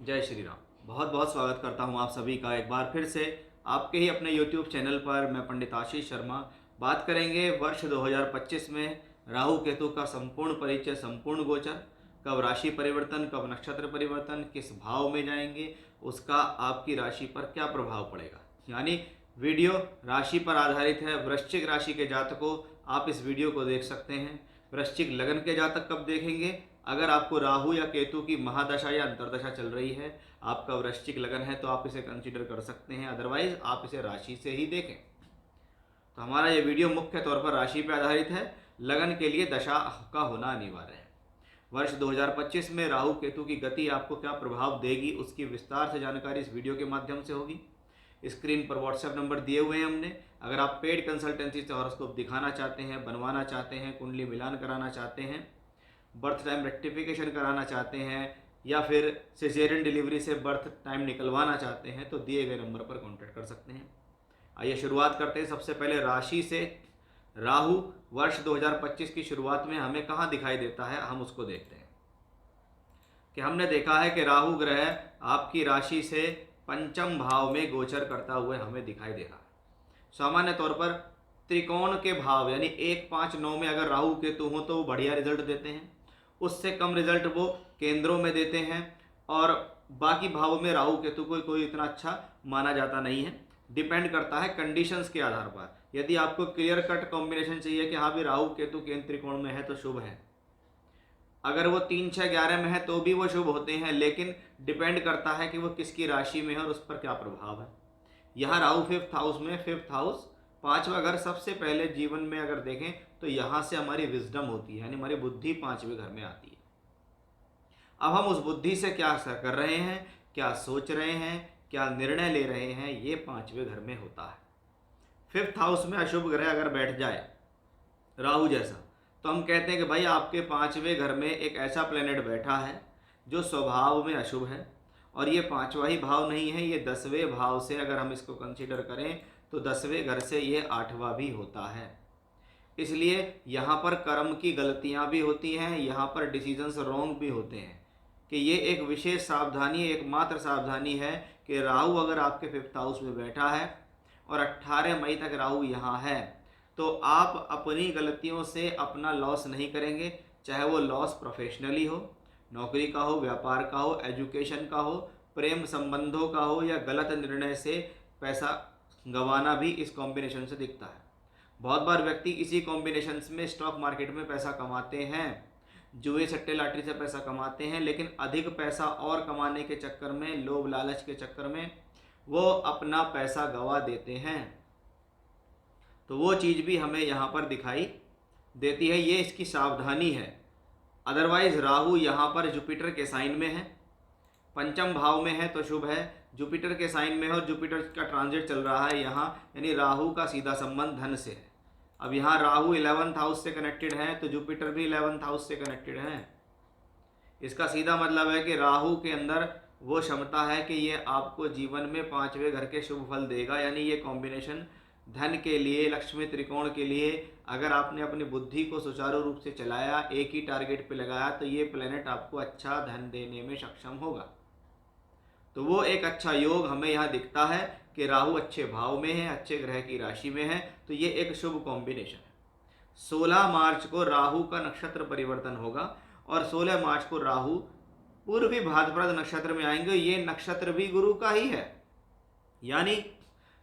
जय श्री राम। बहुत बहुत स्वागत करता हूं आप सभी का एक बार फिर से आपके ही अपने YouTube चैनल पर। मैं पंडित आशीष शर्मा। बात करेंगे वर्ष 2025 में राहु केतु का संपूर्ण परिचय, संपूर्ण गोचर, कब राशि परिवर्तन, कब नक्षत्र परिवर्तन, किस भाव में जाएंगे, उसका आपकी राशि पर क्या प्रभाव पड़ेगा। यानी वीडियो राशि पर आधारित है। वृश्चिक राशि के जातकों आप इस वीडियो को देख सकते हैं। वृश्चिक लगन के जातक कब देखेंगे? अगर आपको राहु या केतु की महादशा या अंतरदशा चल रही है, आपका वृश्चिक लगन है, तो आप इसे कंसीडर कर सकते हैं। अदरवाइज आप इसे राशि से ही देखें। तो हमारा ये वीडियो मुख्य तौर पर राशि पर आधारित है। लगन के लिए दशा का होना अनिवार्य है। वर्ष 2025 में राहु केतु की गति आपको क्या प्रभाव देगी, उसकी विस्तार से जानकारी इस वीडियो के माध्यम से होगी। स्क्रीन पर व्हाट्सएप नंबर दिए हुए हैं हमने। अगर आप पेड कंसल्टेंसी से हॉरोस्कोप दिखाना चाहते हैं, बनवाना चाहते हैं, कुंडली मिलान कराना चाहते हैं, बर्थ टाइम रेक्टिफिकेशन कराना चाहते हैं, या फिर सिजेरियन डिलीवरी से बर्थ टाइम निकलवाना चाहते हैं, तो दिए गए नंबर पर कांटेक्ट कर सकते हैं। आइए शुरुआत करते हैं सबसे पहले राशि से। राहु वर्ष 2025 की शुरुआत में हमें कहाँ दिखाई देता है, हम उसको देखते हैं। कि हमने देखा है कि राहु ग्रह आपकी राशि से पंचम भाव में गोचर करता हुए हमें दिखाई दे रहा है। सामान्य तौर पर त्रिकोण के भाव यानी 1, 5, 9 में अगर राहु केतु हो तो वो बढ़िया रिजल्ट देते हैं। उससे कम रिजल्ट वो केंद्रों में देते हैं, और बाकी भावों में राहु केतु को कोई इतना अच्छा माना जाता नहीं है। डिपेंड करता है कंडीशंस के आधार पर। यदि आपको क्लियर कट कॉम्बिनेशन चाहिए कि हाँ भी राहु केतु केंद्र त्रिकोण में है तो शुभ है। अगर वो 3, 6, 11 में है तो भी वो शुभ होते हैं, लेकिन डिपेंड करता है कि वो किसकी राशि में है और उस पर क्या प्रभाव है। यहाँ राहु 5th हाउस में, 5th हाउस 5वां घर, सबसे पहले जीवन में अगर देखें तो यहाँ से हमारी विजडम होती है, यानी हमारी बुद्धि 5वें घर में आती है। अब हम उस बुद्धि से क्या कर रहे हैं, क्या सोच रहे हैं, क्या निर्णय ले रहे हैं, ये 5वें घर में होता है। 5th हाउस में अशुभ ग्रह अगर बैठ जाए राहु जैसा, तो हम कहते हैं कि भाई आपके 5वें घर में एक ऐसा प्लेनेट बैठा है जो स्वभाव में अशुभ है। और ये 5वां ही भाव नहीं है, ये 10वें भाव से अगर हम इसको कंसीडर करें तो 10वें घर से ये 8वां भी होता है। इसलिए यहाँ पर कर्म की गलतियाँ भी होती हैं, यहाँ पर डिसीजंस रॉन्ग भी होते हैं। कि ये एक विशेष सावधानी, एकमात्र सावधानी है कि राहु अगर आपके 5th हाउस में बैठा है और 18 मई तक राहु यहाँ है, तो आप अपनी गलतियों से अपना लॉस नहीं करेंगे। चाहे वो लॉस प्रोफेशनली हो, नौकरी का हो, व्यापार का हो, एजुकेशन का हो, प्रेम संबंधों का हो, या गलत निर्णय से पैसा गंवाना भी इस कॉम्बिनेशन से दिखता है। बहुत बार व्यक्ति इसी कॉम्बिनेशन में स्टॉक मार्केट में पैसा कमाते हैं, जुए सट्टे लाटरी से पैसा कमाते हैं, लेकिन अधिक पैसा और कमाने के चक्कर में, लोभ लालच के चक्कर में वो अपना पैसा गंवा देते हैं। तो वो चीज़ भी हमें यहाँ पर दिखाई देती है, ये इसकी सावधानी है। अदरवाइज राहु यहाँ पर जुपिटर के साइन में है, पंचम भाव में है तो शुभ है। जुपिटर के साइन में है और जुपिटर का ट्रांजिट चल रहा है यहाँ, यानी राहु का सीधा संबंध धन से है। अब यहाँ राहु 11th हाउस से कनेक्टेड है तो जुपिटर भी 11th हाउस से कनेक्टेड है। इसका सीधा मतलब है कि राहु के अंदर वो क्षमता है कि ये आपको जीवन में 5वें घर के शुभ फल देगा। यानी ये कॉम्बिनेशन धन के लिए, लक्ष्मी त्रिकोण के लिए, अगर आपने अपनी बुद्धि को सुचारू रूप से चलाया, एक ही टारगेट पे लगाया, तो ये प्लेनेट आपको अच्छा धन देने में सक्षम होगा। तो वो एक अच्छा योग हमें यहाँ दिखता है कि राहु अच्छे भाव में है, अच्छे ग्रह की राशि में है, तो ये एक शुभ कॉम्बिनेशन है। 16 मार्च को राहु का नक्षत्र परिवर्तन होगा और 16 मार्च को राहु पूर्वी भाद्रपद नक्षत्र में आएंगे। ये नक्षत्र भी गुरु का ही है, यानी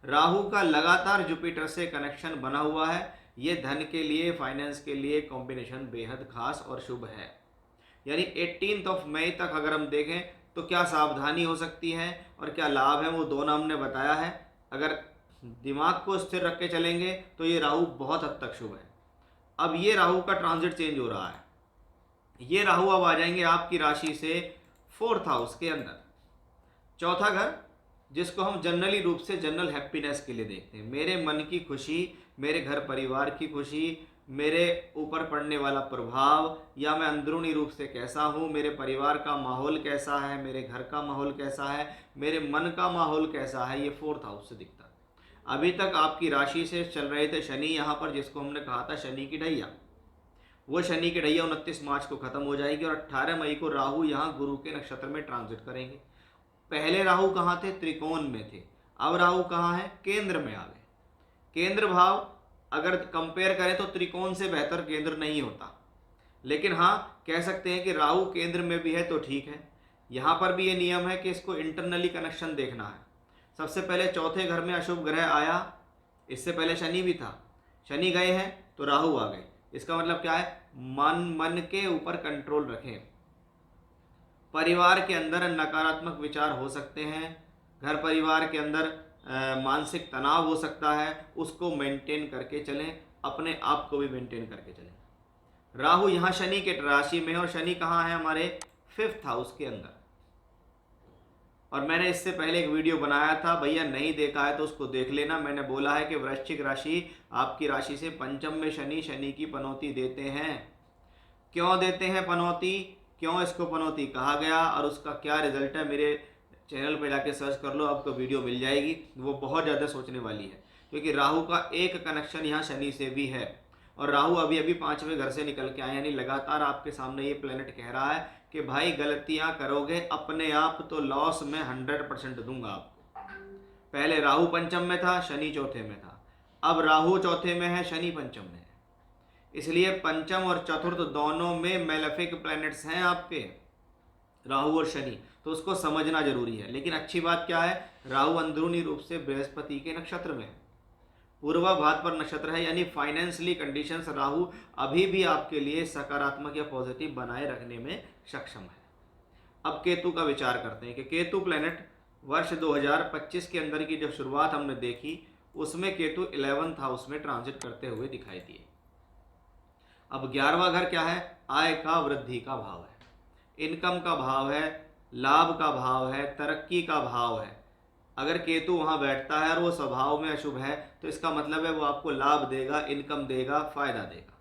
राहु का लगातार जुपिटर से कनेक्शन बना हुआ है। ये धन के लिए, फाइनेंस के लिए कॉम्बिनेशन बेहद खास और शुभ है। यानी 18 मई तक अगर हम देखें तो क्या सावधानी हो सकती है और क्या लाभ है, वो दोनों हमने बताया है। अगर दिमाग को स्थिर रख के चलेंगे तो ये राहु बहुत हद तक शुभ है। अब ये राहु का ट्रांजिट चेंज हो रहा है। ये राहु अब आ जाएंगे आपकी राशि से 4th हाउस के अंदर, चौथा घर, जिसको हम जनरली रूप से जनरल हैप्पीनेस के लिए देखते हैं। मेरे मन की खुशी, मेरे घर परिवार की खुशी, मेरे ऊपर पड़ने वाला प्रभाव, या मैं अंदरूनी रूप से कैसा हूँ, मेरे परिवार का माहौल कैसा है, मेरे घर का माहौल कैसा है, मेरे मन का माहौल कैसा है, ये 4th हाउस से दिखता है। अभी तक आपकी राशि से चल रहे थे शनि यहाँ पर, जिसको हमने कहा था शनि की ढैया। वो शनि की ढैया 29 मार्च को खत्म हो जाएगी और 18 मई को राहु यहाँ गुरु के नक्षत्र में ट्रांजिट करेंगे। पहले राहु कहाँ थे? त्रिकोण में थे। अब राहु कहाँ है? केंद्र में आ गए। केंद्र भाव अगर कंपेयर करें तो त्रिकोण से बेहतर केंद्र नहीं होता, लेकिन हाँ कह सकते हैं कि राहु केंद्र में भी है तो ठीक है। यहाँ पर भी ये नियम है कि इसको इंटरनली कनेक्शन देखना है। सबसे पहले चौथे घर में अशुभ ग्रह आया, इससे पहले शनि भी था, शनि गए हैं तो राहु आ गए। इसका मतलब क्या है? मन के ऊपर कंट्रोल रखें। परिवार के अंदर नकारात्मक विचार हो सकते हैं, घर परिवार के अंदर मानसिक तनाव हो सकता है, उसको मेंटेन करके चलें, अपने आप को भी मेंटेन करके चलें। राहु यहाँ शनि के राशि में है और शनि कहाँ है? हमारे 5th हाउस के अंदर। और मैंने इससे पहले एक वीडियो बनाया था, भैया नहीं देखा है तो उसको देख लेना। मैंने बोला है कि वृश्चिक राशि आपकी राशि से पंचम में शनि की पनौती देते हैं। क्यों देते हैं पनौती, क्यों इसको पनौती कहा गया और उसका क्या रिजल्ट है, मेरे चैनल पर जाके सर्च कर लो, आपको वीडियो मिल जाएगी। वो बहुत ज़्यादा सोचने वाली है, क्योंकि राहु का एक कनेक्शन यहाँ शनि से भी है और राहु अभी अभी 5वें घर से निकल के आए, यानी लगातार आपके सामने ये प्लेनेट कह रहा है कि भाई गलतियां करोगे अपने आप तो लॉस में 100% दूंगा आपको। पहले राहु पंचम में था, शनि चौथे में था, अब राहु चौथे में है, शनि पंचम में है। इसलिए पंचम और चतुर्थ दोनों में मेलेफिक प्लैनेट्स हैं आपके, राहु और शनि, तो उसको समझना जरूरी है। लेकिन अच्छी बात क्या है, राहु अंदरूनी रूप से बृहस्पति के नक्षत्र में है, पूर्वा भाद्र नक्षत्र है, यानी फाइनेंशियली कंडीशंस राहु अभी भी आपके लिए सकारात्मक या पॉजिटिव बनाए रखने में सक्षम है। अब केतु का विचार करते हैं कि केतु प्लेनेट वर्ष 2025 के अंदर की जो शुरुआत हमने देखी उसमें केतु 11th हाउस में ट्रांजिट करते हुए दिखाई दिए। अब 11वां घर क्या है? आय का, वृद्धि का भाव है, इनकम का भाव है, लाभ का भाव है, तरक्की का भाव है। अगर केतु वहाँ बैठता है और वो स्वभाव में अशुभ है तो इसका मतलब है वो आपको लाभ देगा, इनकम देगा, फायदा देगा।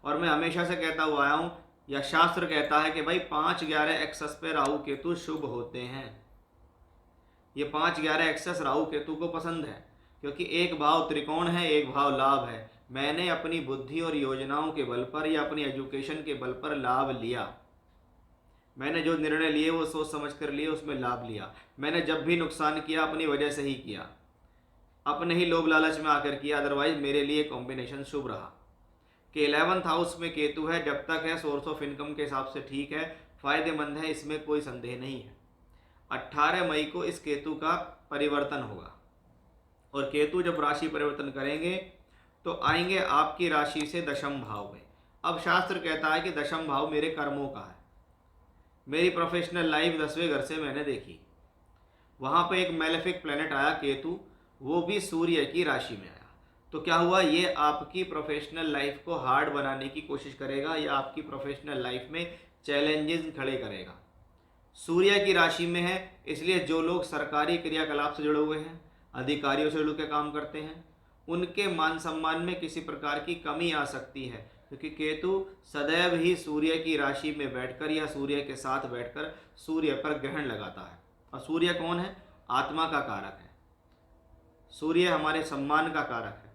और मैं हमेशा से कहता हुआ आया हूँ, या शास्त्र कहता है कि भाई 5-11 एक्सेस पे राहु केतु शुभ होते हैं। ये 5-11 एक्सेस राहु केतु को पसंद है, क्योंकि एक भाव त्रिकोण है, एक भाव लाभ है। मैंने अपनी बुद्धि और योजनाओं के बल पर या अपनी एजुकेशन के बल पर लाभ लिया, मैंने जो निर्णय लिए वो सोच समझ कर लिए, उसमें लाभ लिया। मैंने जब भी नुकसान किया अपनी वजह से ही किया, अपने ही लोभ लालच में आकर किया, अदरवाइज मेरे लिए कॉम्बिनेशन शुभ रहा। कि 11th हाउस में केतु है, जब तक है सोर्स ऑफ इनकम के हिसाब से ठीक है, फायदेमंद है, इसमें कोई संदेह नहीं है। 18 मई को इस केतु का परिवर्तन होगा और केतु जब राशि परिवर्तन करेंगे तो आएंगे आपकी राशि से दशम भाव में। अब शास्त्र कहता है कि दशम भाव मेरे कर्मों का है, मेरी प्रोफेशनल लाइफ 10वें घर से मैंने देखी, वहाँ पे एक मेलेफिक प्लेनेट आया केतु, वो भी सूर्य की राशि में आया। तो क्या हुआ, ये आपकी प्रोफेशनल लाइफ को हार्ड बनाने की कोशिश करेगा या आपकी प्रोफेशनल लाइफ में चैलेंजेस खड़े करेगा। सूर्य की राशि में है, इसलिए जो लोग सरकारी क्रियाकलाप से जुड़े हुए हैं, अधिकारियों से जुड़ के काम करते हैं, उनके मान सम्मान में किसी प्रकार की कमी आ सकती है, क्योंकि केतु सदैव ही सूर्य की राशि में बैठकर या सूर्य के साथ बैठकर सूर्य पर ग्रहण लगाता है। और सूर्य कौन है? आत्मा का कारक है। सूर्य हमारे सम्मान का कारक है,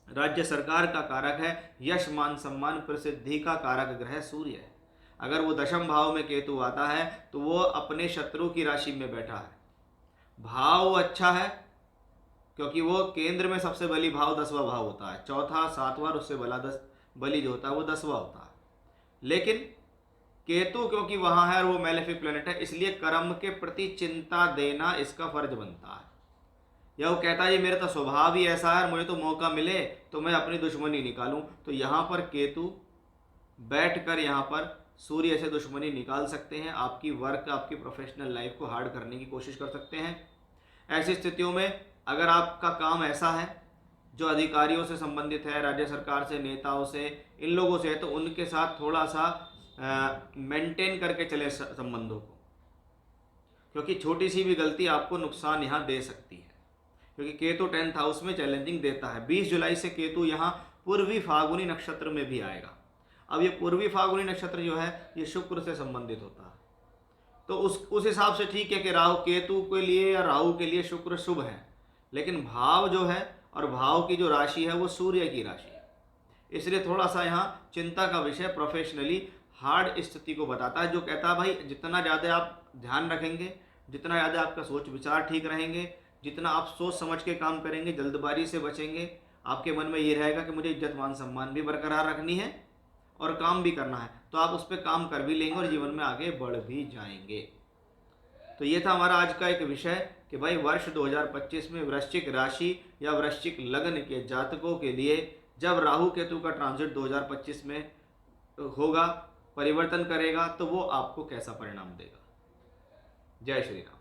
राज्य सरकार का कारक है, यश मान सम्मान प्रसिद्धि का कारक ग्रह सूर्य है। अगर वो दशम भाव में केतु आता है तो वो अपने शत्रु की राशि में बैठा है। भाव अच्छा है क्योंकि वो केंद्र में सबसे बली भाव 10वां भाव होता है, चौथा 7वां उससे बली जो होता है वो 10वां होता है। लेकिन केतु क्योंकि वहां है और वो मेलेफिक प्लेनेट है, इसलिए कर्म के प्रति चिंता देना इसका फर्ज बनता है। या वो कहता है ये मेरा तो स्वभाव ही ऐसा है, मुझे तो मौका मिले तो मैं अपनी दुश्मनी निकालूं। तो यहाँ पर केतु बैठकर यहाँ पर सूर्य से दुश्मनी निकाल सकते हैं, आपकी वर्क, आपकी प्रोफेशनल लाइफ को हार्ड करने की कोशिश कर सकते हैं। ऐसी स्थितियों में अगर आपका काम ऐसा है जो अधिकारियों से संबंधित है, राज्य सरकार से, नेताओं से, इन लोगों से है, तो उनके साथ थोड़ा सा मेंटेन करके चले संबंधों को, क्योंकि छोटी सी भी गलती आपको नुकसान यहाँ दे सकती है। क्योंकि केतु 10th हाउस में चैलेंजिंग देता है। 20 जुलाई से केतु यहाँ पूर्वी फागुनी नक्षत्र में भी आएगा। अब ये पूर्वी फागुनी नक्षत्र जो है ये शुक्र से संबंधित होता है, तो उस हिसाब से ठीक है कि राहु केतु के लिए या राहु के लिए शुक्र शुभ है, लेकिन भाव जो है और भाव की जो राशि है वो सूर्य की राशि है, इसलिए थोड़ा सा यहाँ चिंता का विषय प्रोफेशनली हार्ड स्थिति को बताता है। जो कहता है भाई जितना ज़्यादा आप ध्यान रखेंगे, जितना ज़्यादा आपका सोच विचार ठीक रहेंगे, जितना आप सोच समझ के काम करेंगे, जल्दबाजी से बचेंगे, आपके मन में ये रहेगा कि मुझे इज्जत मान सम्मान भी बरकरार रखनी है और काम भी करना है, तो आप उस पर काम कर भी लेंगे और जीवन में आगे बढ़ भी जाएंगे। तो ये था हमारा आज का एक विषय कि भाई वर्ष 2025 में वृश्चिक राशि या वृश्चिक लग्न के जातकों के लिए जब राहु केतु का ट्रांजिट 2025 में होगा, परिवर्तन करेगा, तो वो आपको कैसा परिणाम देगा। जय श्री राम।